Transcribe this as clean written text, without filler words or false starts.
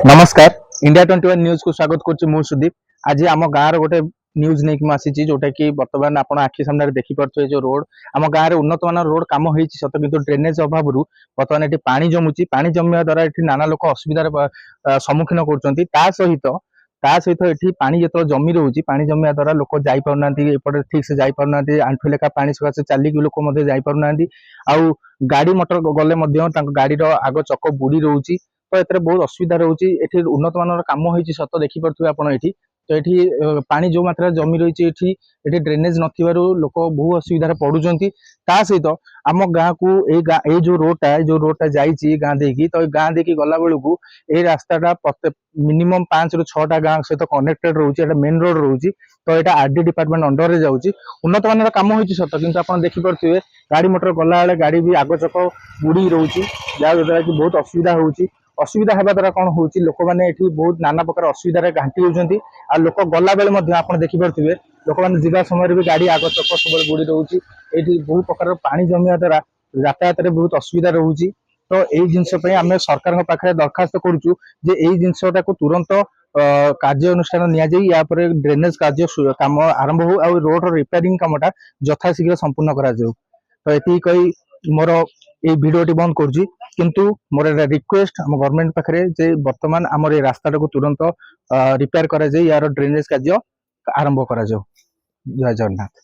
नमस्कार India 21 news को स्वागत करुच्ची मु सुदीप। आज आम गाँव गोटे न्यूज नहीं आसी जोटा कि बर्तमान आप आखि सामने देखिपे जो रोड आम गाँव में उन्नत मान रोड कम हो सत कि ड्रेनेज अभाव बर्तमान ये पानी जमुची पानी जमिया द्वारा ये नाना लोक असुविधार सम्मुखीन कर सहित ये पानी जो जमी रोचे पानी जमिया द्वारा लोक जापना एपटे ठीक से जापना आंठु लेखा पानी सकाशे चलिक लोक जापना आउ गाड़ी मटर गले गाड़ी आग चक बुड़ी रोचे तो ये बहुत असुविधा रोचे ये उन्नत मान कम हो सत देखिपे आप तो ये पानी जो मात्रा जमी रही ये ड्रेनेज नथिबारु लोक बहु असुविधा पड़ुंट सहित आम गाँव को जो रोडटा जाइए गाँ देखी तो गाँ देखी गला बेलू ये रास्ताटा प्रत्येक मिनिमम 5 ରୁ 6टा गाँव सहित कनेक्टेड रोचे मेन रोड रोचे तो यहाँ आरडी डिपार्टमेंट अंडर जाऊँगी उन्नत मान कम हो सत कि आप देखिपे गाड़ी मोटर गला बेले गाड़ी भी आग चक बुड़ी रोचे जहाँद्वारा कि बहुत असुविधा होगा द्वारा कौन हो लोक मैंने बहुत नाना प्रकार असुविधा घाटी होती आ लोक गला बेले आप देखिपे लोक मैंने जावा समय भी गाड़ी आग चक सब बुड़ी रोचे ये बहुत प्रकार पानी जमिया द्वारा यातायात बहुत असुविधा रोचे तो यही जिनस आम सरकार पाखे दरखास्त करुचु जे यही जिनसटा को तुरंत कार्यानुष्ठान नि ड्रेनेज कार्य कम आरंभ हो आ रोड रिपेयरिंग कमटा यथाशीघ्र संपूर्ण करा तो ये कही मोर ये भिडियोटी बंद करुच्ची किंतु मोर रिक्वेस्ट आम गवर्नमेंट पाखे जे वर्तमान आम ये रास्ता को तुरंत रिपेयर करा यार ड्रेनेज कार्य आरंभ करा जय जगन्नाथ।